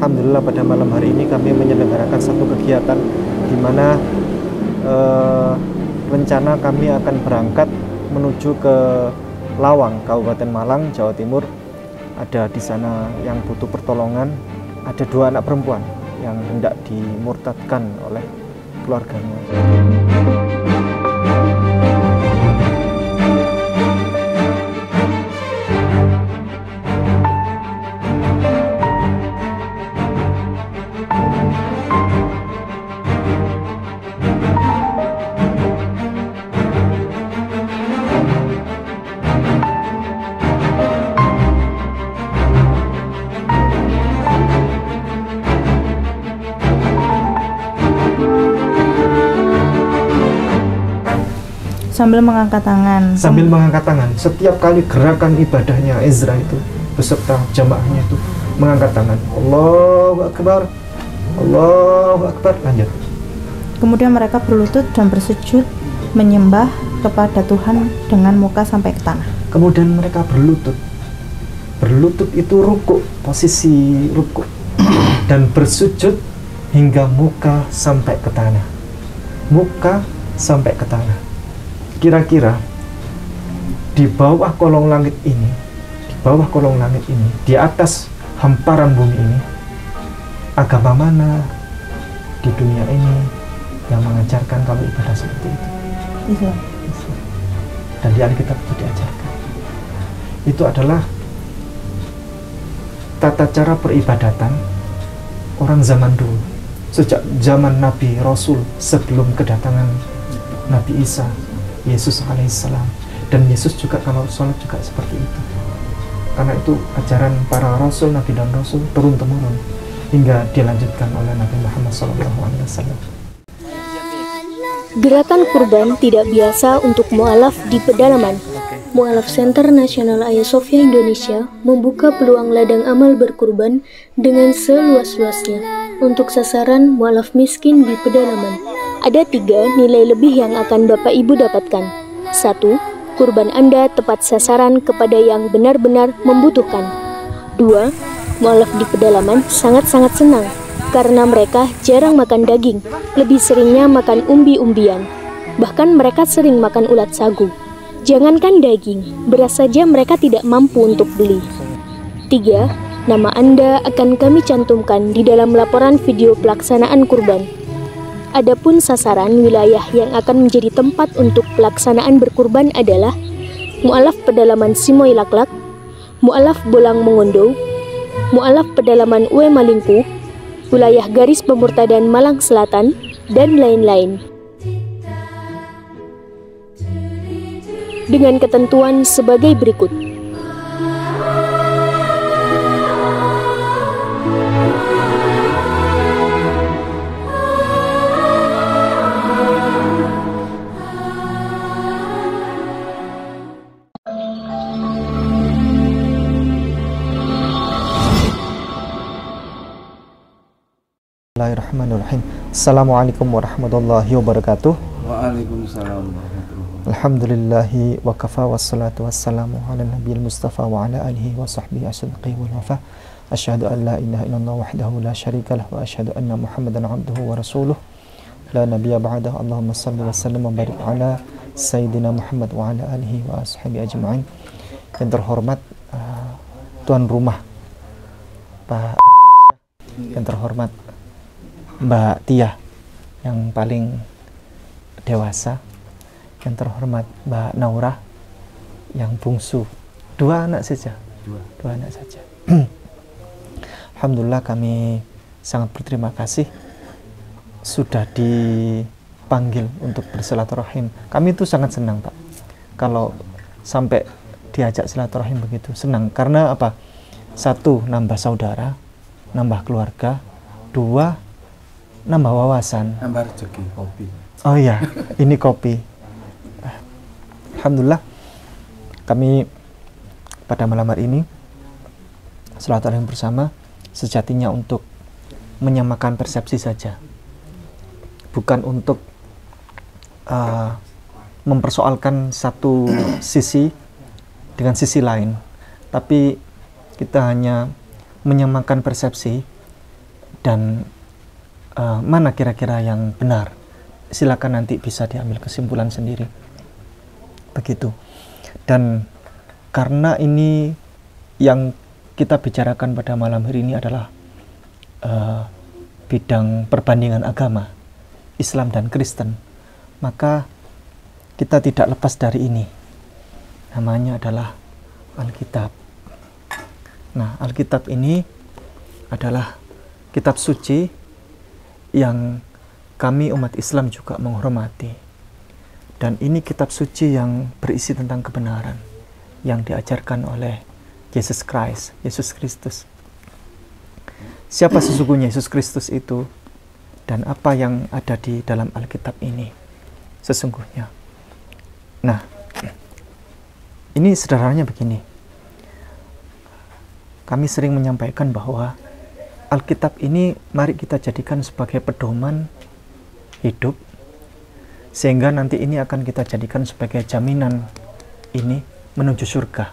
Alhamdulillah pada malam hari ini kami menyelenggarakan satu kegiatan di mana rencana kami akan berangkat menuju ke Lawang, Kabupaten Malang, Jawa Timur. Ada di sana yang butuh pertolongan, ada 2 anak perempuan yang hendak dimurtadkan oleh keluarganya. Sambil mengangkat tangan. Sambil mengangkat tangan, setiap kali gerakan ibadahnya Ezra itu beserta jamaahnya itu mengangkat tangan. Allahu Akbar, Allahu Akbar, lanjut. Kemudian mereka berlutut dan bersujud menyembah kepada Tuhan dengan muka sampai ke tanah. Kemudian mereka berlutut. Berlutut itu rukuk, posisi rukuk. Dan bersujud hingga muka sampai ke tanah. Muka sampai ke tanah. Kira-kira di bawah kolong langit ini, di atas hamparan bumi ini, agama mana di dunia ini yang mengajarkan kamu ibadah seperti itu? Islam. Dan di Alkitab itu diajarkan. Itu adalah tata cara peribadatan orang zaman dulu, sejak zaman Nabi Rasul sebelum kedatangan Nabi Isa, Yesus alaihissalam. Dan Yesus juga kalau sholat juga seperti itu, karena itu ajaran para Rasul, Nabi dan Rasul turun-temurun hingga dilanjutkan oleh Nabi Muhammad SAW. Gerakan kurban tidak biasa untuk mu'alaf di pedalaman. Mu'alaf Center Nasional Hagia Sophia Indonesia membuka peluang ladang amal berkurban dengan seluas-luasnya untuk sasaran mu'alaf miskin di pedalaman. Ada 3 nilai lebih yang akan Bapak Ibu dapatkan. 1. Kurban Anda tepat sasaran kepada yang benar-benar membutuhkan. 2. Mu'alaf di pedalaman sangat-sangat senang karena mereka jarang makan daging, lebih seringnya makan umbi-umbian. Bahkan mereka sering makan ulat sagu. Jangankan daging, beras saja mereka tidak mampu untuk beli. 3. Nama Anda akan kami cantumkan di dalam laporan video pelaksanaan kurban. Adapun sasaran wilayah yang akan menjadi tempat untuk pelaksanaan berkurban adalah Mu'alaf Pedalaman Simoy Laklak, Mu'alaf Bolang Mongondo, Mu'alaf Pedalaman Ue Malingpu, wilayah garis pemurtadan Malang Selatan, dan lain-lain. Dengan ketentuan sebagai berikut. Bismillahirrahmanirrahim. Assalamualaikum warahmatullahi wabarakatuh. Waalaikumsalam warahmatullahi wabarakatuh. Alhamdulillahi wa kafa wassalatu wassalamu ala nabiyil mustafa wa ala alihi wa sahbihi asyadqi wal wafa. Asyhadu an la ilaha illallah wahdahu la syarika lah wa asyhadu anna Muhammadan abduhu wa rasuluh. La nabiyya ba'dah. Allahumma salli wa sallim wa barik ala sayyidina Muhammad wa ala alihi wa ashabihi ajma'in. Yang terhormat tuan rumah Pak, yang terhormat Mbak Tia yang paling dewasa, yang terhormat Mbak Naura yang bungsu, 2 anak saja, 2 anak saja. Alhamdulillah kami sangat berterima kasih sudah dipanggil untuk bersilaturahim. Kami itu sangat senang Pak kalau sampai diajak silaturahim begitu, senang karena apa? 1, nambah saudara, nambah keluarga. 2, nambah wawasan, nambah rezeki kopi. Oh iya, ini kopi. Alhamdulillah kami pada malam hari ini silaturahim bersama sejatinya untuk menyamakan persepsi saja, bukan untuk mempersoalkan satu sisi dengan sisi lain, tapi kita hanya menyamakan persepsi dan mana kira-kira yang benar. Silakan nanti bisa diambil kesimpulan sendiri. Begitu. Dan karena ini yang kita bicarakan pada malam hari ini adalah bidang perbandingan agama Islam dan Kristen, maka kita tidak lepas dari ini. Namanya adalah Alkitab. Nah, Alkitab ini adalah kitab suci yang kami umat Islam juga menghormati. Dan ini kitab suci yang berisi tentang kebenaran yang diajarkan oleh Yesus Kristus. Siapa sesungguhnya Yesus Kristus itu dan apa yang ada di dalam Alkitab ini sesungguhnya. Nah, ini sederhananya begini. Kami sering menyampaikan bahwa Alkitab ini mari kita jadikan sebagai pedoman hidup, sehingga nanti ini akan kita jadikan sebagai jaminan ini menuju surga.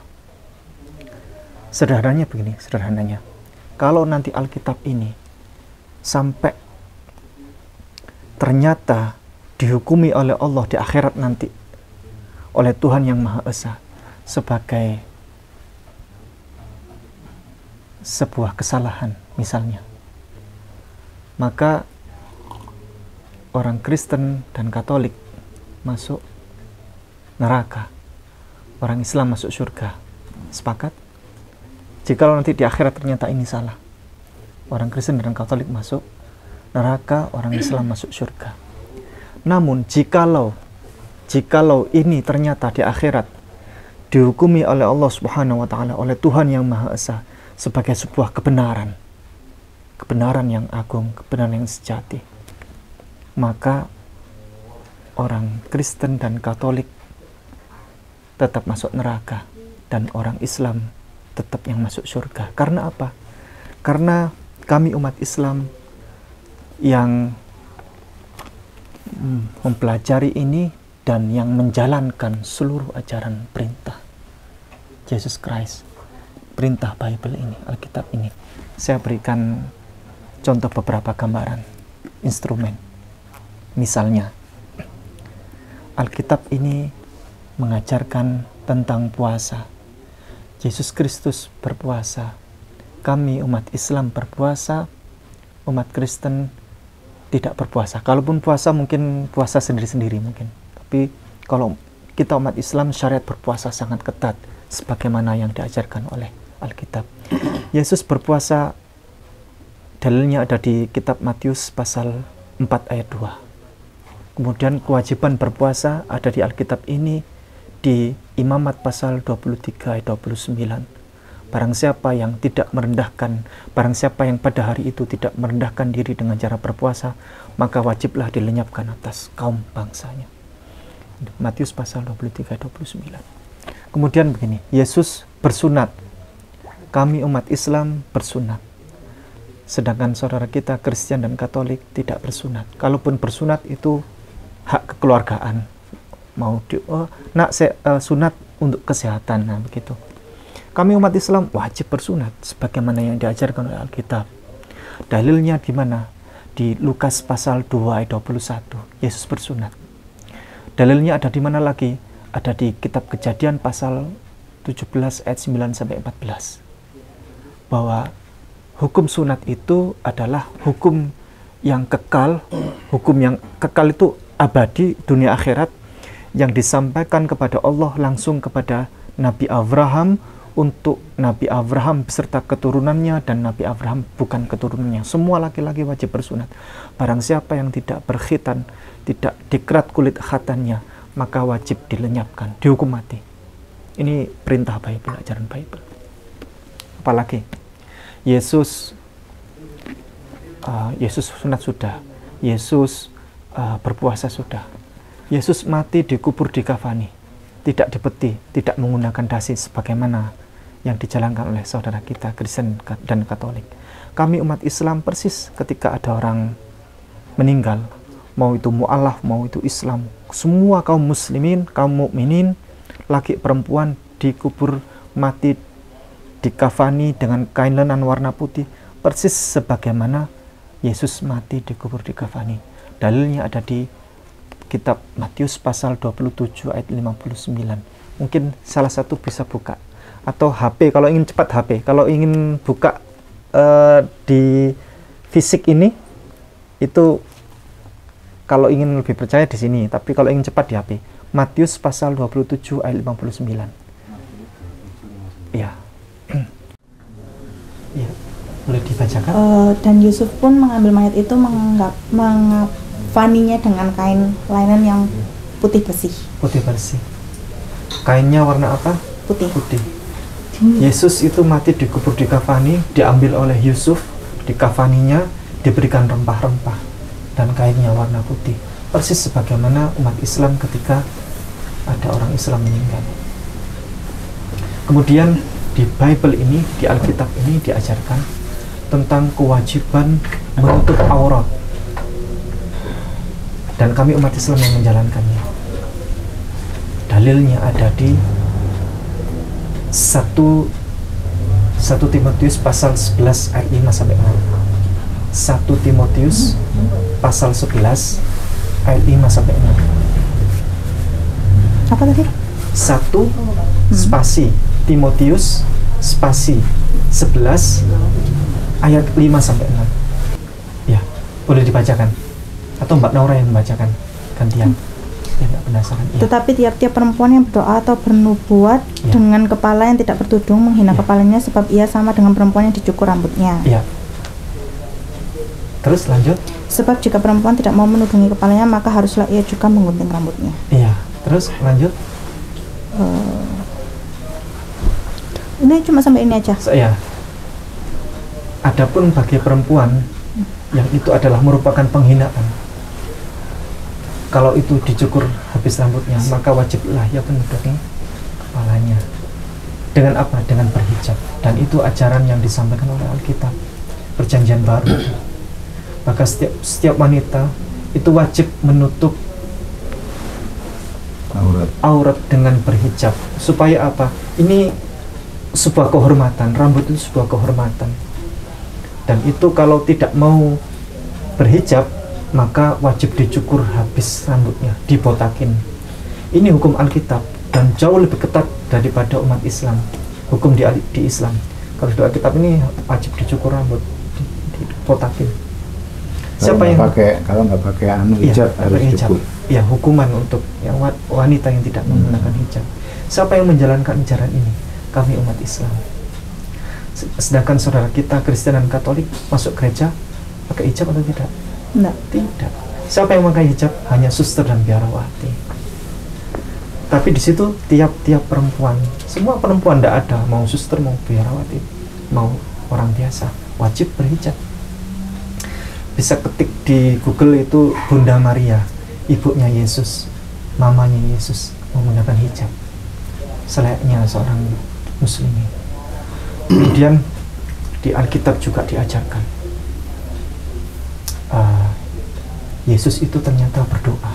Sederhananya begini, kalau nanti Alkitab ini sampai ternyata dihukumi oleh Allah di akhirat nanti oleh Tuhan yang Maha Esa sebagai sebuah kesalahan misalnya, maka orang Kristen dan Katolik masuk neraka, orang Islam masuk surga. Sepakat? Jikalau nanti di akhirat ternyata ini salah, orang Kristen dan Katolik masuk neraka, orang Islam masuk surga. Namun jikalau ini ternyata di akhirat dihukumi oleh Allah Subhanahu wa Ta'ala, oleh Tuhan yang Maha Esa sebagai sebuah kebenaran yang agung, kebenaran yang sejati, maka orang Kristen dan Katolik tetap masuk neraka dan orang Islam tetap yang masuk surga. Karena apa? Karena kami umat Islam yang mempelajari ini dan yang menjalankan seluruh ajaran perintah Yesus Kristus, perintah Bible ini, Alkitab ini. Saya berikan contoh beberapa gambaran, instrumen. Misalnya, Alkitab ini mengajarkan tentang puasa. Yesus Kristus berpuasa. Kami umat Islam berpuasa, umat Kristen tidak berpuasa. Kalaupun puasa mungkin puasa sendiri-sendiri mungkin. Tapi kalau kita umat Islam, syariat berpuasa sangat ketat sebagaimana yang diajarkan oleh Alkitab. Yesus berpuasa, dalilnya ada di kitab Matius pasal 4 ayat 2. Kemudian kewajiban berpuasa ada di Alkitab ini di Imamat pasal 23 ayat 29. Barang siapa yang pada hari itu tidak merendahkan diri dengan cara berpuasa, maka wajiblah dilenyapkan atas kaum bangsanya. Matius pasal 23 ayat 29. Kemudian begini, Yesus bersunat. Kami umat Islam bersunat. Sedangkan saudara kita Kristen dan Katolik tidak bersunat. Kalaupun bersunat itu hak kekeluargaan. Sunat untuk kesehatan, nah begitu. Kami umat Islam wajib bersunat sebagaimana yang diajarkan oleh Alkitab. Dalilnya di mana? Di Lukas pasal 2 ayat 21. Yesus bersunat. Dalilnya ada di mana lagi? Ada di kitab Kejadian pasal 17 ayat 9 sampai 14. Bahwa hukum sunat itu adalah hukum yang kekal. Hukum yang kekal itu abadi dunia akhirat, yang disampaikan kepada Allah langsung kepada Nabi Abraham, untuk Nabi Abraham beserta keturunannya, dan Nabi Abraham bukan keturunannya. Semua laki-laki wajib bersunat. Barang siapa yang tidak berkhitan, tidak dikerat kulit khatannya, maka wajib dilenyapkan, dihukum mati. Ini perintah Bible, ajaran Bible. Apalagi Yesus sunat sudah, Yesus berpuasa sudah, Yesus mati dikubur di kafani, tidak dipeti, tidak menggunakan dasi sebagaimana yang dijalankan oleh saudara kita Kristen dan Katolik. Kami umat Islam persis ketika ada orang meninggal, mau itu mu'alaf, mau itu Islam, semua kaum muslimin, kaum mukminin, laki perempuan dikubur mati di kafani dengan kain lenan warna putih, persis sebagaimana Yesus mati dikubur di kafani. Dalilnya ada di kitab Matius pasal 27 ayat 59. Mungkin salah satu bisa buka, atau HP kalau ingin cepat HP. Kalau ingin buka di fisik ini, itu kalau ingin lebih percaya di sini, tapi kalau ingin cepat di HP. Matius pasal 27 ayat 59. Iya. Iya. Boleh dibacakan? Dan Yusuf pun mengambil mayat itu, mengafaninya dengan kain linen yang putih bersih. Putih bersih. Kainnya warna apa? Putih. Putih. Yesus itu mati dikubur di kafani, diambil oleh Yusuf, di kafaninya diberikan rempah-rempah dan kainnya warna putih. Persis sebagaimana umat Islam ketika ada orang Islam meninggal. Kemudian di Bible ini, di Alkitab ini diajarkan tentang kewajiban menutup aurat, dan kami umat Islam yang menjalankannya. Dalilnya ada di 1 Timotius pasal 11 ayat 5 sampai 6. 1 Timotius pasal 11 ayat 5 sampai 6. Apa tadi? 1 spasi Timotius spasi 11 ayat 5 sampai 6. Ya, boleh dibacakan atau Mbak Naura yang membacakan gantian. Ya, Mbak penasaran. Ya. Tetapi tiap-tiap perempuan yang berdoa atau bernubuat dengan kepala yang tidak bertudung menghina kepalanya, sebab ia sama dengan perempuan yang dicukur rambutnya. Ya. Terus lanjut. Sebab jika perempuan tidak mau menudungi kepalanya, maka haruslah ia juga menggunting rambutnya. Iya. Terus lanjut. Ini cuma sampai ini aja. Ya. Adapun bagi perempuan yang itu adalah merupakan penghinaan, kalau itu dicukur habis rambutnya, maka wajiblah ia menutupi kepalanya. Dengan apa? Dengan berhijab. Dan itu ajaran yang disampaikan oleh Alkitab, Perjanjian Baru. Maka setiap wanita itu wajib menutup aurat dengan berhijab. Supaya apa? Ini sebuah kehormatan. Rambut itu sebuah kehormatan. Dan itu kalau tidak mau berhijab, maka wajib dicukur habis rambutnya, dibotakin. Ini hukum Alkitab dan jauh lebih ketat daripada umat Islam. Hukum di Islam, kalau di Alkitab ini wajib dicukur rambut, dibotakin. Siapa yang kalau nggak pakai hijab harus cukur. Ya, hukuman untuk yang wanita yang tidak menggunakan hijab. Siapa yang menjalankan ajaran ini? Kami umat Islam. Sedangkan saudara kita Kristen dan Katolik masuk gereja pakai hijab atau tidak? Enggak. Tidak. Siapa yang memakai hijab? Hanya suster dan biarawati. Tapi di situ tiap-tiap perempuan, semua perempuan, tidak ada mau suster, mau biarawati, mau orang biasa, wajib berhijab. Bisa ketik di Google itu Bunda Maria, ibunya Yesus, mamanya Yesus, menggunakan hijab selayaknya seorang muslim. Kemudian di Alkitab juga diajarkan Yesus itu ternyata berdoa.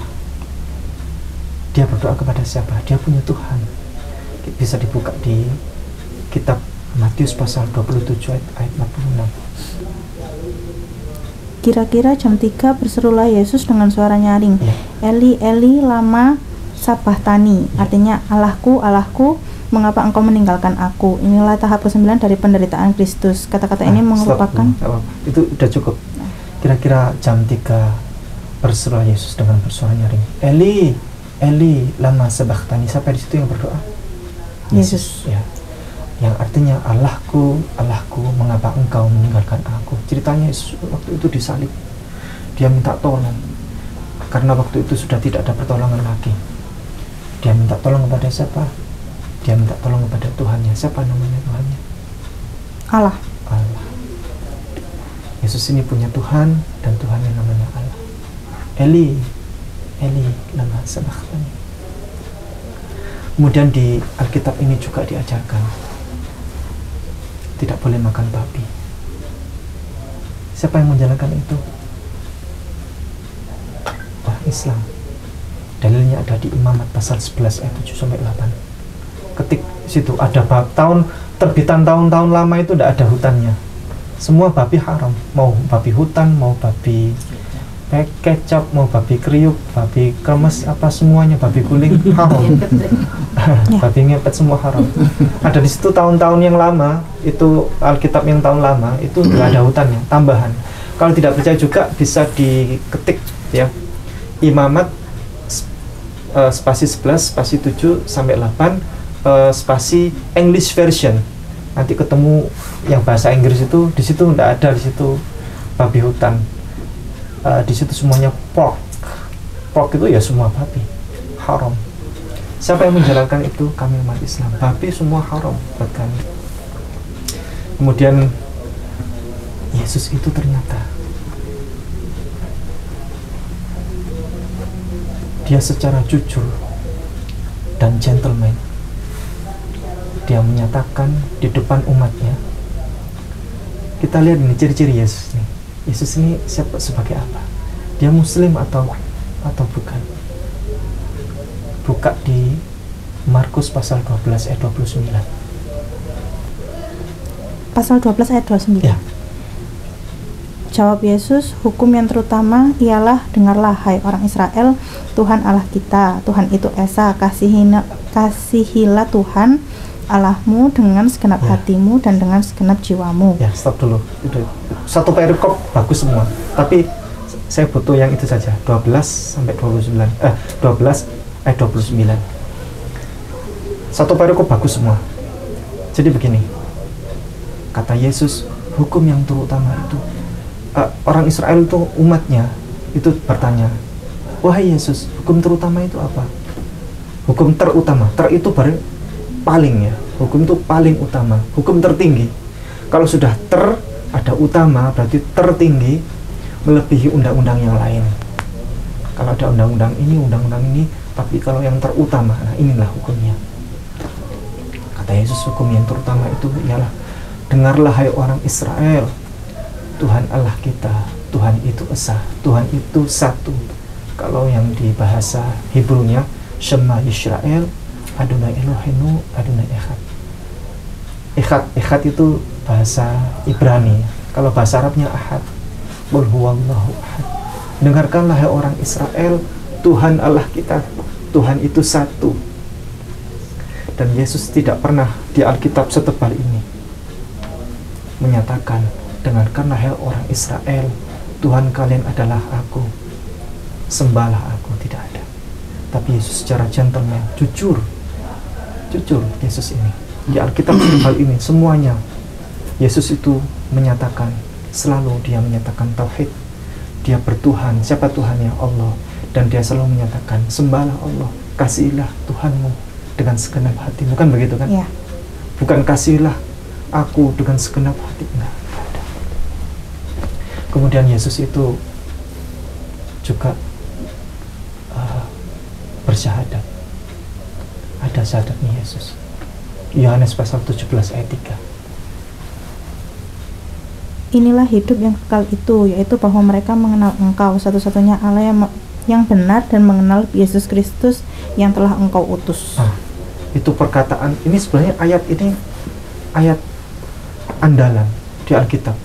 Dia berdoa kepada siapa? Dia punya Tuhan. Bisa dibuka di kitab Matius pasal 27 ayat 46. Kira-kira jam 3 berserulah Yesus dengan suara nyaring, Eli, Eli, lama sabachthani. Artinya, Allahku, Allahku, mengapa engkau meninggalkan aku? Inilah tahap ke-9 dari penderitaan Kristus. Kata-kata ini merupakan itu udah cukup. Kira-kira jam 3 berserulah Yesus dengan bersuara nyaring, Eli, Eli, lama sabachthani. Siapa di situ yang berdoa? Yesus. Ya. Yang artinya, Allahku, Allahku, mengapa engkau meninggalkan aku? Ceritanya Yesus waktu itu disalib. Dia minta tolong karena waktu itu sudah tidak ada pertolongan lagi. Dia minta tolong kepada siapa? Dia minta tolong kepada Tuhannya. Siapa namanya Tuhannya? Allah. Allah. Yesus ini punya Tuhan, dan Tuhannya namanya Allah. Eli, Eli, lama sabachthani. Kemudian di Alkitab ini juga diajarkan tidak boleh makan babi. Siapa yang menjalankan itu? Orang Islam. Dalilnya ada di Imamat pasal 11 ayat 7 sampai 8. Ketik situ ada terbitan tahun-tahun lama itu tidak ada hutannya. Semua babi haram, mau babi hutan, mau babi kecap, mau babi kriuk, babi kremes, apa semuanya, babi guling haram. Babi ngepet semua haram. Ada di situ tahun-tahun yang lama, itu Alkitab yang tahun lama itu nggak ada hutannya, tambahan. Kalau tidak percaya juga bisa diketik ya, Imamat spasi 11 spasi 7 sampai 8 spasi English version. Nanti ketemu yang bahasa Inggris itu, di situ nggak ada, di situ babi hutan. Di situ semuanya pork. Pork itu ya semua babi haram. Siapa yang menjalankan itu? Kami umat Islam. Babi semua haram buat kami. Kemudian Yesus itu ternyata dia secara jujur dan gentleman, dia menyatakan di depan umatnya. Kita lihat ini ciri-ciri Yesus nih. Yesus ini siapa, sebagai apa? Dia Muslim atau bukan? Buka di Markus pasal 12 ayat 29. Pasal 12 ayat 29. Ya. Jawab Yesus, hukum yang terutama ialah, dengarlah hai orang Israel, Tuhan Allah kita, Tuhan itu Esa, kasihilah Tuhan Allahmu dengan segenap hatimu dan dengan segenap jiwamu. Ya, stop dulu. Udah. Satu perikop bagus semua. Tapi saya butuh yang itu saja. 12 sampai 29. 12 ayat 29. Satu perikop bagus semua. Jadi begini. Kata Yesus, hukum yang terutama itu, orang Israel itu umatnya itu bertanya, wahai Yesus, hukum terutama itu apa? Hukum terutama. Ter itu paling ya, hukum itu paling utama, hukum tertinggi. Kalau sudah ada utama, berarti tertinggi, melebihi undang-undang yang lain. Kalau ada undang-undang ini, tapi kalau yang terutama, nah inilah hukumnya. Kata Yesus, hukum yang terutama itu ialah, dengarlah hai orang Israel, Tuhan Allah kita, Tuhan itu Esa, Tuhan itu satu. Kalau yang di bahasa Hebrunya, Shema Yisrael, Adonai Eloheinu, Adonai Echad. Echad itu bahasa Ibrani. Kalau bahasa Arabnya Ahad. Qul huwallahu ahad. Dengarkanlah hai orang Israel, Tuhan Allah kita, Tuhan itu satu. Dan Yesus tidak pernah di Alkitab setebal ini menyatakan, dengarkanlah hai orang Israel, Tuhan kalian adalah aku, sembahlah aku. Tidak ada. Tapi Yesus secara gentleman, jujur Yesus ini di Alkitab hal ini semuanya Yesus itu menyatakan, selalu dia menyatakan tauhid, dia bertuhan. Siapa Tuhannya? Allah. Dan dia selalu menyatakan, sembahlah Allah, kasihilah Tuhanmu dengan segenap hati. Bukan begitu kan? Ya. Bukan kasihilah aku dengan segenap hati. Enggak ada. Kemudian Yesus itu juga bersyahadat. Ada syahadatnya Yesus. Yohanes pasal 17 ayat 3. Inilah hidup yang kekal itu, yaitu bahwa mereka mengenal Engkau satu-satunya Allah yang benar, dan mengenal Yesus Kristus yang telah Engkau utus. Itu perkataan, ini sebenarnya ayat ini ayat andalan di Alkitab.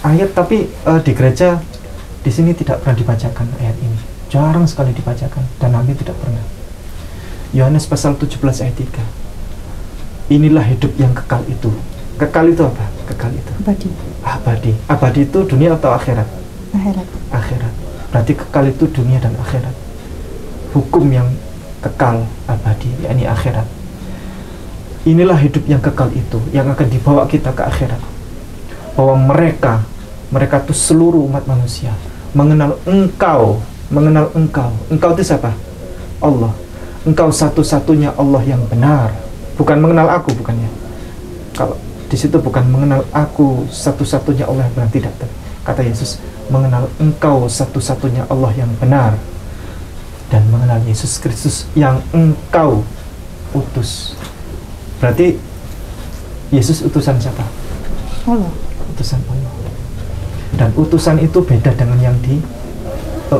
Ayat, tapi di gereja di sini tidak pernah dibacakan ayat ini. Jarang sekali dibacakan dan hampir tidak pernah. Yohanes pasal 17 ayat 3. Inilah hidup yang kekal itu. Kekal itu apa? Kekal itu abadi. Abadi itu dunia atau akhirat? Akhirat. Berarti kekal itu dunia dan akhirat. Hukum yang kekal abadi, yakni akhirat. Inilah hidup yang kekal itu, yang akan dibawa kita ke akhirat. Bahwa mereka itu seluruh umat manusia mengenal Engkau. Engkau itu siapa? Allah. Engkau satu-satunya Allah yang benar. Bukan mengenal aku, bukannya. Kalau di situ bukan mengenal aku satu-satunya Allah yang benar, tidak. Kata Yesus, mengenal Engkau satu-satunya Allah yang benar, dan mengenal Yesus Kristus yang Engkau utus. Berarti Yesus utusan siapa? Allah. Utusan Allah. Dan utusan itu beda dengan yang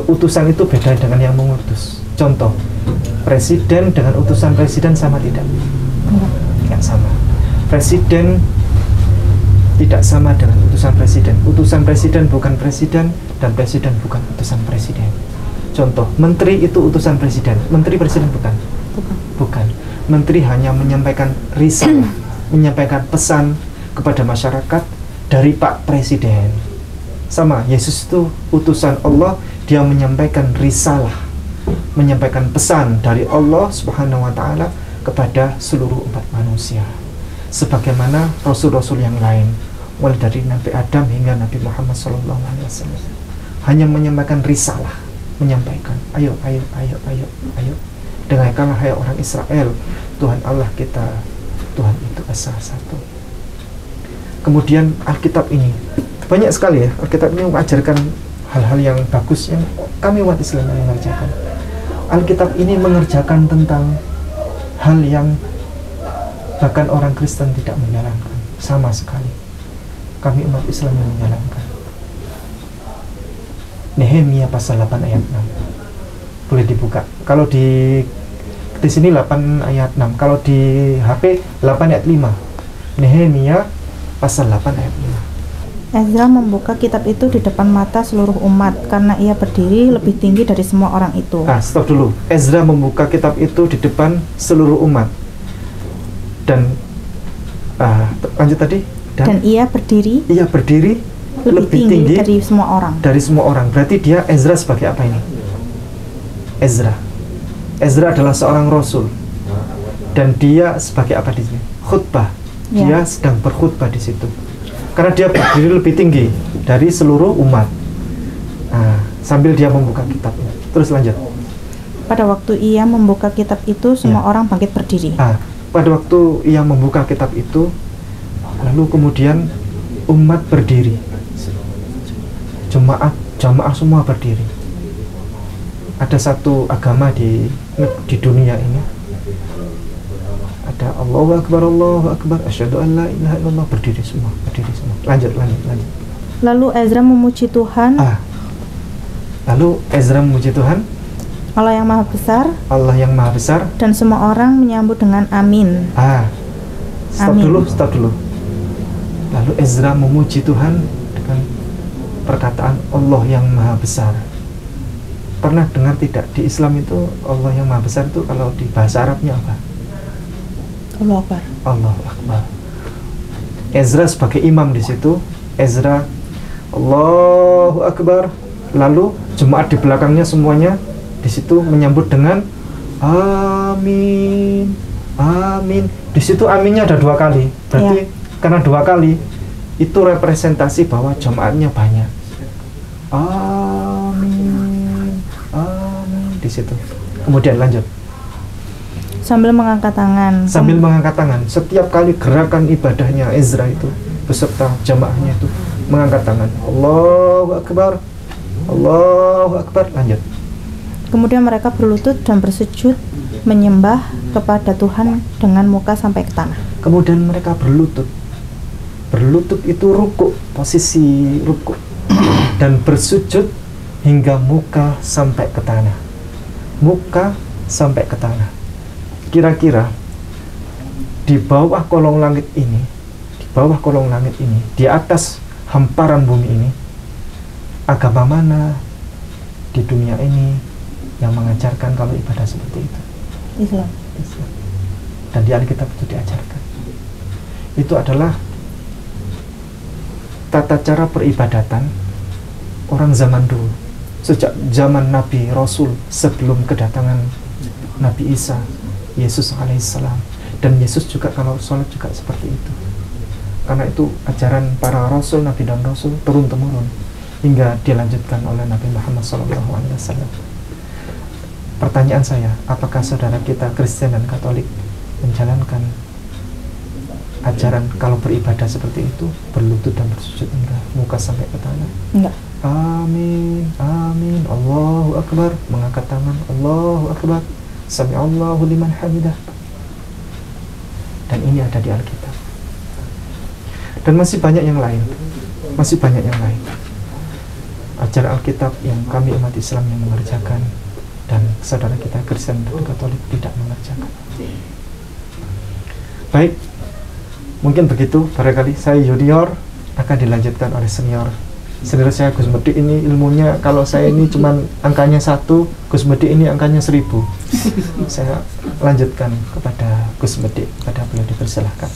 utusan itu beda dengan yang mengutus. Contoh, presiden dengan utusan presiden sama tidak? Tidak sama. Presiden tidak sama dengan utusan presiden. Utusan presiden bukan presiden, dan presiden bukan utusan presiden. Contoh, menteri itu utusan presiden. Menteri presiden bukan? Bukan. Menteri hanya menyampaikan risalah, menyampaikan pesan kepada masyarakat dari Pak Presiden. Sama, Yesus itu utusan Allah, dia menyampaikan risalah, menyampaikan pesan dari Allah Subhanahu wa Ta'ala kepada seluruh umat manusia. Sebagaimana rasul-rasul yang lain, mulai dari Nabi Adam hingga Nabi Muhammad SAW, hanya menyampaikan risalah, menyampaikan, ayo, dengarkanlah hai orang Israel, Tuhan Allah kita, Tuhan itu Esa satu. Kemudian Alkitab ini banyak sekali ya, Alkitab ini mengajarkan hal-hal yang bagus yang kami umat Islam mengerjakan. Alkitab ini mengerjakan tentang hal yang bahkan orang Kristen tidak menjalankan sama sekali. Kami umat Islam yang menjalankan. Nehemia pasal 8 ayat 6. Boleh dibuka. Kalau di sini 8 ayat 6. Kalau di HP 8 ayat 5. Nehemia pasal 8 ayat 5. Ezra membuka kitab itu di depan mata seluruh umat karena ia berdiri lebih tinggi dari semua orang itu. Stop dulu. Ezra membuka kitab itu di depan seluruh umat. Dan lanjut tadi. Dan ia berdiri lebih tinggi dari semua orang. Dari semua orang. Berarti dia Ezra sebagai apa ini? Ezra adalah seorang rasul. Dan dia sebagai apa di sini? Khutbah. Dia sedang berkhutbah di situ. Karena dia berdiri lebih tinggi dari seluruh umat. Sambil dia membuka kitabnya. Terus lanjut. Pada waktu ia membuka kitab itu, semua orang bangkit berdiri. Pada waktu ia membuka kitab itu, lalu kemudian umat berdiri, jamaah semua berdiri. Ada satu agama di dunia ini, ada Allahu Akbar, asyhadu an la ilaha illallah, berdiri semua. Lanjut. Lalu Ezra memuji Tuhan. Allah yang Maha Besar. Dan semua orang menyambut dengan amin. Stop dulu. Lalu Ezra memuji Tuhan dengan perkataan Allah yang Maha Besar. Pernah dengar tidak di Islam itu Allah yang Maha Besar itu kalau di bahasa Arabnya apa? Allahu Akbar. Ezra sebagai imam di situ, Ezra Allahu Akbar. Lalu jemaat di belakangnya semuanya di situ menyambut dengan amin. Di situ aminnya ada 2 kali. Berarti karena 2 kali itu representasi bahwa jemaatnya banyak. Amin di situ. Kemudian lanjut. Sambil mengangkat tangan. Setiap kali gerakan ibadahnya Ezra itu beserta jemaahnya itu mengangkat tangan. Allahu Akbar. Lanjut. Kemudian mereka berlutut dan bersujud menyembah kepada Tuhan dengan muka sampai ke tanah. Kemudian mereka berlutut. Berlutut itu rukuk, posisi rukuk. Dan bersujud hingga muka sampai ke tanah. Kira-kira di bawah kolong langit ini, di atas hamparan bumi ini, agama mana di dunia ini yang mengajarkan kalau ibadah seperti itu? Islam. Dan di Alkitab itu diajarkan. Itu adalah tata cara peribadatan orang zaman dulu. Sejak zaman Nabi Rasul sebelum kedatangan Nabi Isa, Yesus alaihissalam. Dan Yesus juga kalau sholat juga seperti itu. Karena itu ajaran para Rasul, Nabi dan Rasul turun-temurun hingga dilanjutkan oleh Nabi Muhammad SAW. Pertanyaan saya, apakah saudara kita Kristen dan Katolik menjalankan ajaran kalau beribadah seperti itu, berlutut dan bersujud hingga muka sampai ke tanah? Enggak. Amin. Allahu Akbar, mengangkat tangan. Allahu Akbar, sami'allahu liman hamidah. Dan ini ada di Alkitab. Dan masih banyak yang lain. Ajaran Alkitab yang kami umat Islam yang mengerjakan dan saudara kita Kristen dan Katolik tidak mengerjakan. Baik, mungkin begitu. Barangkali saya junior akan dilanjutkan oleh senior saya Gus Medi. Ini ilmunya kalau saya ini cuman angkanya 1, Gus Medi ini angkanya 1000. Saya lanjutkan kepada Gus Medi, pada beliau dipersilahkan.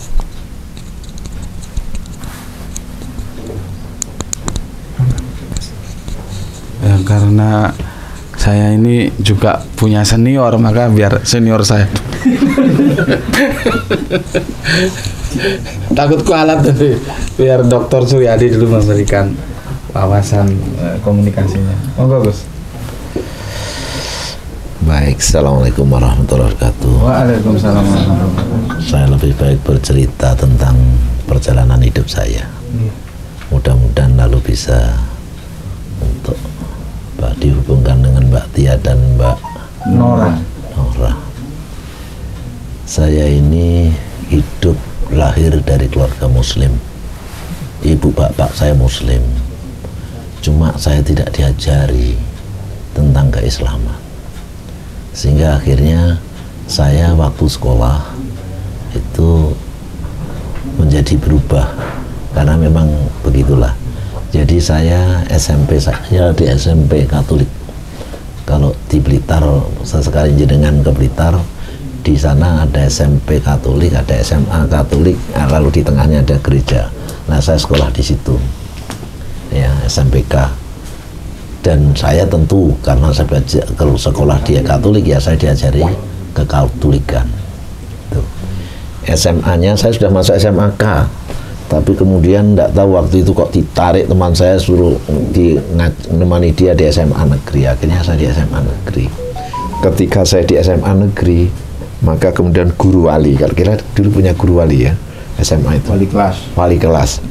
Ya, karena saya ini juga punya senior, maka biar senior saya. Takut kualat tadi, biar Dr. Suryadi dulu memberikan wawasan komunikasinya. Monggo Gus. Baik, assalamualaikum warahmatullahi wabarakatuh. Waalaikumsalam warahmatullahi wabarakatuh. Saya lebih baik bercerita tentang perjalanan hidup saya. Mudah-mudahan lalu bisa untuk dihubungkan dengan Mbak Tia dan Mbak Nora. Saya ini hidup lahir dari keluarga Muslim. Ibu bapak saya Muslim. Cuma saya tidak diajari tentang keislaman. Sehingga akhirnya saya waktu sekolah itu menjadi berubah. Karena memang begitulah. Jadi saya SMP, saya di SMP Katolik. Kalau di Blitar, sesekali jenengan ke Blitar, di sana ada SMP Katolik, ada SMA Katolik, lalu di tengahnya ada gereja. Nah, saya sekolah di situ, ya SMPK. Dan saya tentu karena saya belajar, kalau sekolah di Katolik ya saya diajari kekatolikan. SMA-nya saya sudah masuk SMAK. Tapi kemudian tidak tahu waktu itu kok ditarik teman saya suruh menemani dia di SMA negeri. Akhirnya saya di SMA negeri. Ketika saya di SMA negeri, maka kemudian guru wali, kalau kira dulu punya guru wali ya, SMA itu. Wali kelas.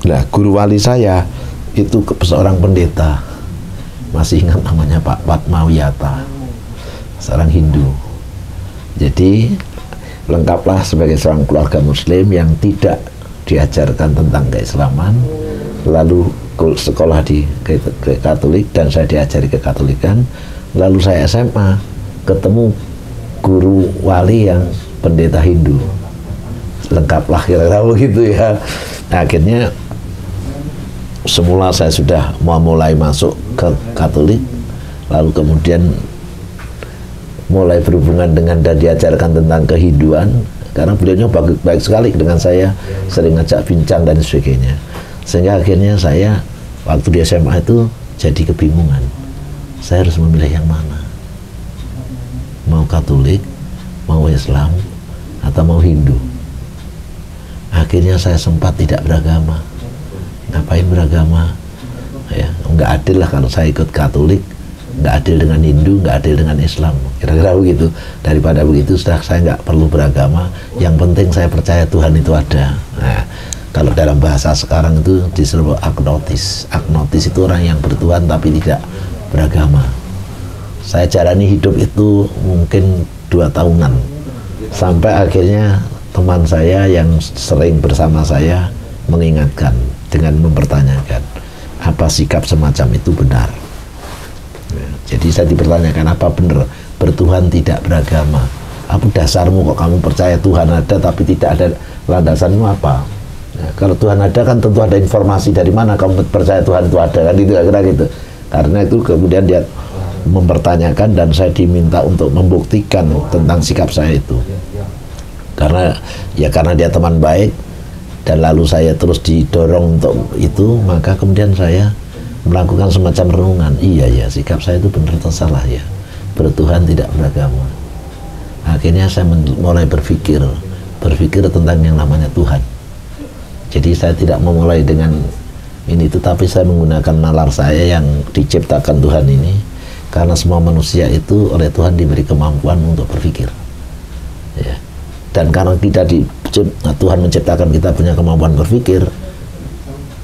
Nah, guru wali saya itu seorang pendeta. Masih ingat namanya Pak Padmawiyata, seorang Hindu. Jadi lengkaplah sebagai seorang keluarga Muslim yang tidak diajarkan tentang keislaman, lalu sekolah di Katolik dan saya diajari kekatolikan, lalu saya SMA ketemu guru wali yang pendeta Hindu, lengkaplah kira-kira begitu ya. Akhirnya semula saya sudah mulai masuk ke Katolik, lalu kemudian mulai berhubungan dengan dan diajarkan tentang kehinduan, karena beliaunya baik sekali dengan saya, sering ngajak bincang dan sebagainya. Sehingga akhirnya saya waktu di SMA itu jadi kebingungan, saya harus memilih yang mana, mau Katolik, mau Islam, atau mau Hindu. Akhirnya saya sempat tidak beragama. Ngapain beragama? Ya, nggak adil lah kalau saya ikut Katolik, nggak adil dengan Hindu, nggak adil dengan Islam, kira-kira begitu. Daripada begitu, sudah saya nggak perlu beragama, yang penting saya percaya Tuhan itu ada. Nah, kalau dalam bahasa sekarang itu disebut agnotis. Agnotis itu orang yang bertuhan tapi tidak beragama. Saya jalani hidup itu mungkin 2 tahunan, sampai akhirnya teman saya yang sering bersama saya mengingatkan dengan mempertanyakan apa sikap semacam itu benar. Jadi saya dipertanyakan, apa benar bertuhan tidak beragama? Apa dasarmu kok kamu percaya Tuhan ada tapi tidak ada landasanmu apa? Nah, kalau Tuhan ada kan tentu ada informasi dari mana kamu percaya Tuhan itu ada, kan itu kira-kira gitu. Karena itu kemudian dia mempertanyakan dan saya diminta untuk membuktikan tentang sikap saya itu. Karena dia teman baik dan lalu saya terus didorong untuk itu, maka kemudian saya melakukan semacam renungan. Iya ya, sikap saya itu benar atau salah ya, bertuhan tidak beragama. Akhirnya saya mulai berpikir tentang yang namanya Tuhan. Jadi saya tidak memulai dengan ini, tetapi saya menggunakan nalar saya yang diciptakan Tuhan ini, karena semua manusia itu oleh Tuhan diberi kemampuan untuk berpikir ya. Dan karena Tuhan menciptakan kita punya kemampuan berpikir,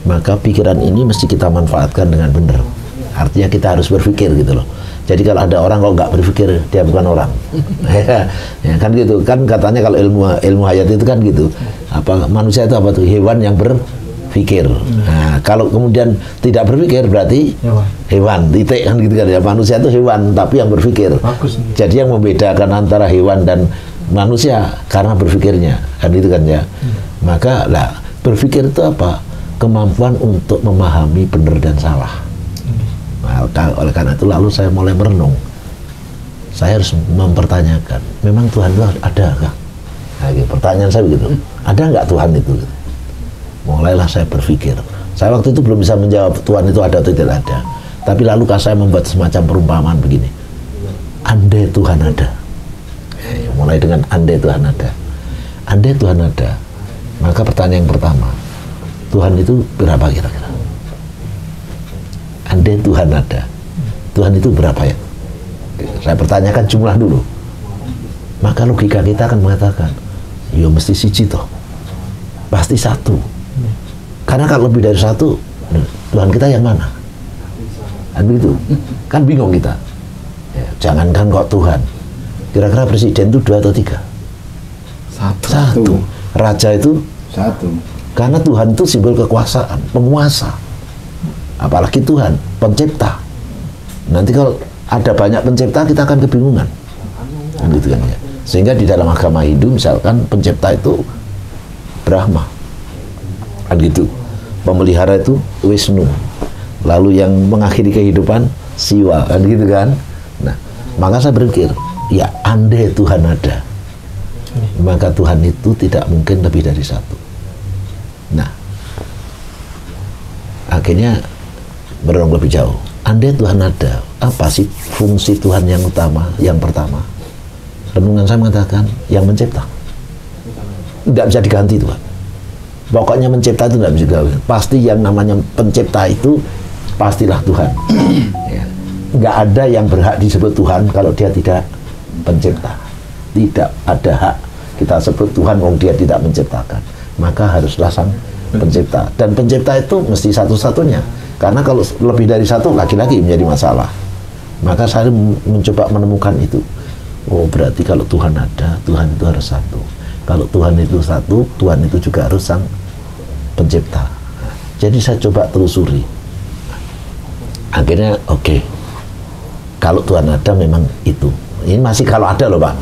maka pikiran ini mesti kita manfaatkan dengan benar. Artinya kita harus berpikir gitu loh. Jadi kalau ada orang kalau nggak berpikir, dia bukan orang. Ya kan gitu kan, katanya kalau ilmu hayat itu kan gitu. Apa manusia itu apa tuh? Hewan yang berpikir. Nah, kalau kemudian tidak berpikir berarti hewan. Titik kan gitu kan ya. Manusia itu hewan tapi yang berpikir. Jadi yang membedakan antara hewan dan manusia karena berpikirnya, kan itu kan ya. Maka lah Berpikir itu apa? Kemampuan untuk memahami benar dan salah. Nah, oleh karena itu lalu saya mulai merenung. Saya harus mempertanyakan, memang Tuhan itu ada kah? Nah, gitu. Pertanyaan saya begitu, ada nggak Tuhan itu? Mulailah saya berpikir. Saya waktu itu belum bisa menjawab Tuhan itu ada atau tidak ada. Tapi lalu saya membuat semacam perumpamaan begini. Andai Tuhan ada. Mulai dengan andai Tuhan ada. Andai Tuhan ada, maka pertanyaan yang pertama, Tuhan itu berapa kira-kira? Andai Tuhan ada, Tuhan itu berapa ya? Saya pertanyakan jumlah dulu. Maka logika kita akan mengatakan, ya mesti siji toh, pasti satu. Karena kalau lebih dari satu, Tuhan kita yang mana? Kan begitu, kan bingung kita. Ya, jangankan kok Tuhan, kira-kira presiden itu 2 atau 3? Satu. Raja itu satu. Karena Tuhan itu simbol kekuasaan, penguasa. Apalagi Tuhan, pencipta. Nanti kalau ada banyak pencipta, kita akan kebingungan. Gitu kan ya. Sehingga di dalam agama Hindu misalkan pencipta itu Brahma. Kan gitu. Pemelihara itu Wisnu. Lalu yang mengakhiri kehidupan Siwa, kan gitu kan. Nah, maka saya berpikir, ya andai Tuhan ada, maka Tuhan itu tidak mungkin lebih dari satu. Nah, akhirnya berenung lebih jauh. Andai Tuhan ada, apa sih fungsi Tuhan yang utama, yang pertama? Renungan saya mengatakan, yang mencipta. Tidak bisa diganti Tuhan. Pokoknya mencipta itu tidak bisa diganti. Pasti yang namanya pencipta itu, pastilah Tuhan. Ya. Nggak ada yang berhak disebut Tuhan kalau dia tidak pencipta. Tidak ada hak kita sebut Tuhan wong dia tidak menciptakan. Maka haruslah sang pencipta. Dan pencipta itu mesti satu-satunya. Karena kalau lebih dari satu, lagi-lagi menjadi masalah. Maka saya mencoba menemukan itu. Oh, berarti kalau Tuhan ada, Tuhan itu harus satu. Kalau Tuhan itu satu, Tuhan itu juga harus sang pencipta. Jadi saya coba telusuri. Akhirnya oke. Kalau Tuhan ada memang itu. Ini masih kalau ada loh Pak.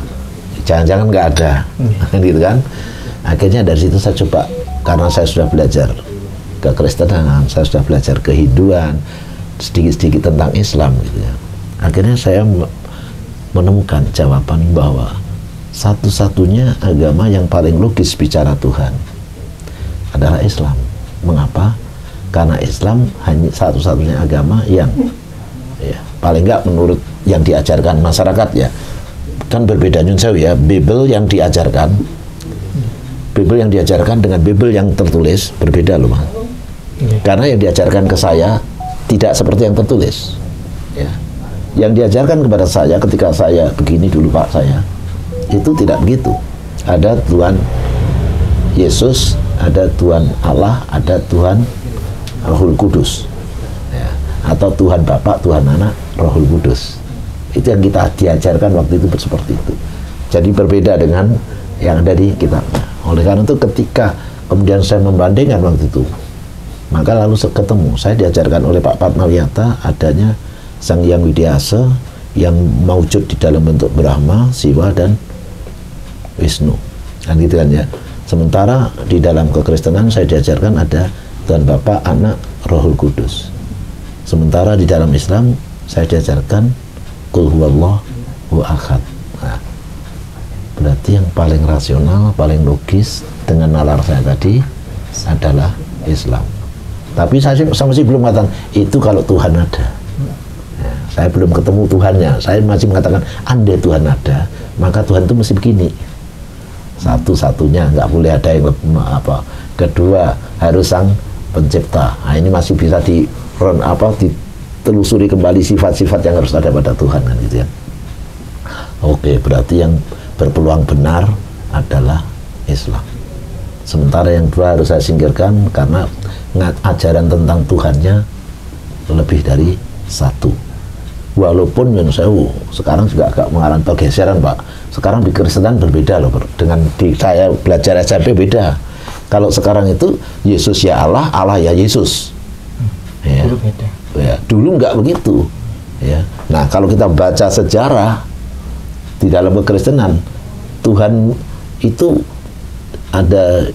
Jangan-jangan nggak ada. Gitu kan. Akhirnya dari situ saya coba, karena saya sudah belajar kekristenan, saya sudah belajar kehinduan, sedikit-sedikit tentang Islam gitu ya. Akhirnya saya menemukan jawaban bahwa satu-satunya agama yang paling logis bicara Tuhan adalah Islam. Mengapa? Karena Islam hanya satu-satunya agama yang ya, paling enggak menurut yang diajarkan masyarakat ya. Kan berbeda nyun sewu ya, Bible yang diajarkan dengan Bible yang tertulis berbeda loh Mas. Karena yang diajarkan ke saya tidak seperti yang tertulis. Ya. Yang diajarkan kepada saya ketika saya begini dulu Pak saya, itu tidak begitu. Ada Tuhan Yesus, ada Tuhan Allah, ada Tuhan Rohul Kudus. Ya. Atau Tuhan Bapa, Tuhan Anak, Rohul Kudus. Itu yang kita diajarkan waktu itu seperti itu. Jadi berbeda dengan yang ada di kitabnya. Oleh karena itu ketika kemudian saya membandingkan waktu itu, maka lalu ketemu, saya diajarkan oleh Pak Padmawiyata adanya Sang Hyang Widiasa yang mewujud di dalam bentuk Brahma, Siwa, dan Wisnu. Kan gitu kan ya. Sementara di dalam kekristenan saya diajarkan ada Tuhan Bapa, Anak, Rohul Kudus. Sementara di dalam Islam saya diajarkan Qul huwallahu ahad. Nah, berarti yang paling rasional, paling logis dengan nalar saya tadi adalah Islam. Tapi saya masih belum mengatakan itu kalau Tuhan ada. Ya, saya belum ketemu Tuhannya. Saya masih mengatakan andai Tuhan ada, maka Tuhan itu mesti begini. Satu-satunya, nggak boleh ada yang apa. Kedua, harus sang pencipta. Nah, ini masih bisa ditelusuri kembali sifat-sifat yang harus ada pada Tuhan kan gitu ya. Oke, berarti yang berpeluang benar adalah Islam. Sementara yang dua harus saya singkirkan karena ajaran tentang Tuhannya lebih dari satu. Walaupun yang saya sekarang juga agak mengalami pergeseran Pak. Sekarang di Kristen berbeda loh, dengan di saya belajar SMP beda. Kalau sekarang itu Yesus ya Allah, Allah ya Yesus. Ya. Dulu beda. Ya, dulu nggak begitu. Ya. Nah kalau kita baca sejarah di dalam kekristenan, Tuhan itu ada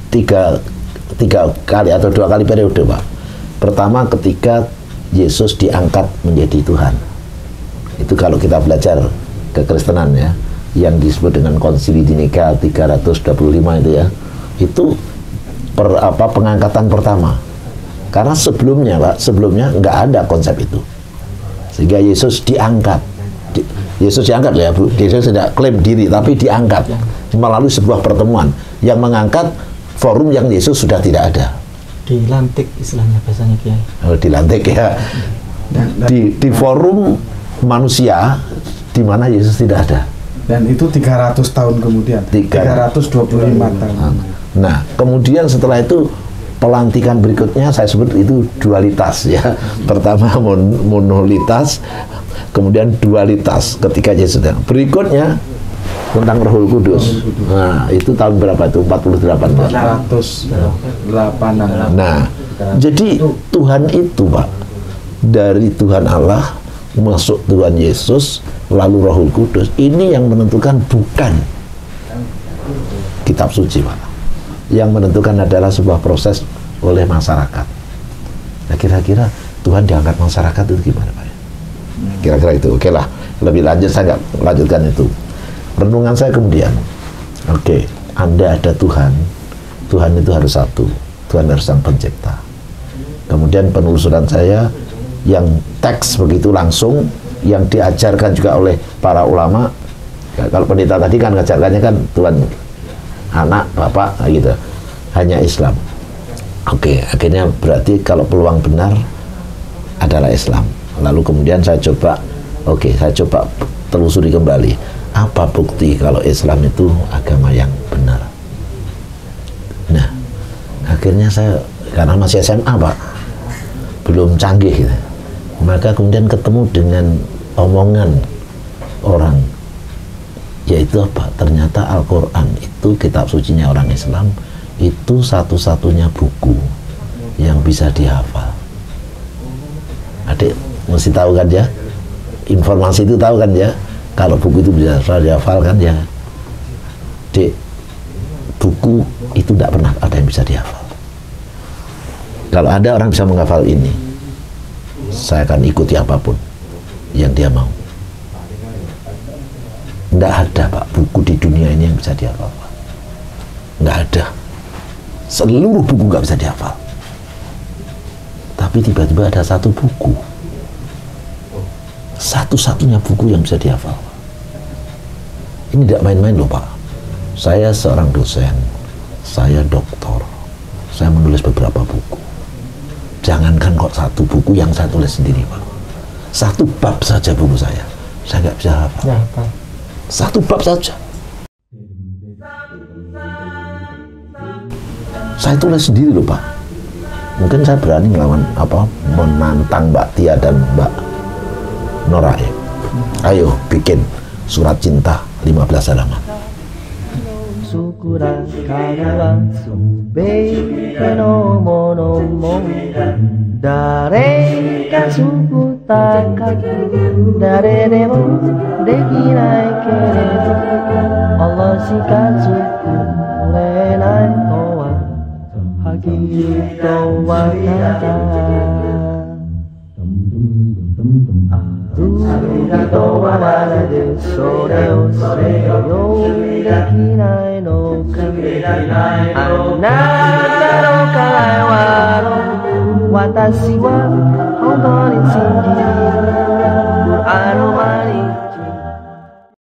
tiga 3 kali atau 2 kali periode, Pak. Pertama ketika Yesus diangkat menjadi Tuhan. Itu kalau kita belajar kekristenan ya, yang disebut dengan Konsili di Nikea 325 itu ya. Itu pengangkatan pertama. Karena sebelumnya, Pak, nggak ada konsep itu. Sehingga Yesus diangkat. Yesus diangkat ya, Bu. Yesus tidak klaim diri, tapi diangkat melalui sebuah pertemuan yang mengangkat forum yang Yesus sudah tidak ada. Dilantik istilahnya bahasanya Kiai. Oh, dilantik ya. Di forum manusia di mana Yesus tidak ada. Dan itu 300 tahun kemudian. 325 tahun. Nah, kemudian setelah itu pelantikan berikutnya saya sebut itu dualitas ya. Pertama monolitas, kemudian dualitas ketika Yesus datang. Berikutnya tentang Roh Kudus. Nah, itu tahun berapa itu? 48. 408. Nah, jadi Tuhan itu, Pak, dari Tuhan Allah masuk Tuhan Yesus lalu Roh Kudus, ini yang menentukan bukan kitab suci, Pak. Yang menentukan adalah sebuah proses oleh masyarakat. Nah, kira-kira Tuhan diangkat masyarakat itu gimana, Pak? Kira-kira itu. Oke lah, lebih lanjut saya nggak lanjutkan itu. Renungan saya kemudian, oke, Anda ada Tuhan. Tuhan itu harus satu. Tuhan harus Sang Pencipta. Kemudian penelusuran saya yang teks begitu langsung, yang diajarkan juga oleh para ulama. Ya, kalau pendeta tadi kan ngajarkannya kan Tuhan Anak, Bapak, gitu. Hanya Islam. Oke, akhirnya berarti kalau peluang benar adalah Islam. Lalu kemudian saya coba telusuri kembali. Apa bukti kalau Islam itu agama yang benar? Nah, akhirnya saya, karena masih SMA, Pak, belum canggih gitu. Maka kemudian ketemu dengan omongan orang, yaitu apa? Ternyata Al-Quran itu kitab sucinya orang Islam, itu satu-satunya buku yang bisa dihafal. Adik mesti tahu kan ya, informasi itu tahu kan ya, kalau buku itu bisa dihafal kan ya. Dek, buku itu tidak pernah ada yang bisa dihafal. Kalau ada orang bisa menghafal ini, saya akan ikuti apapun yang dia mau. Nggak ada, Pak, buku di dunia ini yang bisa dihafal, Pak. Nggak ada. Seluruh buku nggak bisa dihafal. Tapi tiba-tiba ada satu buku, satu-satunya buku yang bisa dihafal. Ini tidak main-main loh, Pak. Saya seorang dosen, saya doktor, saya menulis beberapa buku. Jangankan kok satu buku yang saya tulis sendiri, Pak. Satu bab saja buku saya nggak bisa hafal. Ya, Pak. Satu bab saja. Saya tulis sendiri loh, Pak. Mungkin saya berani menantang Mbak Tia dan Mbak Nora ya. Ayo bikin surat cinta 15 halaman. Watashi wa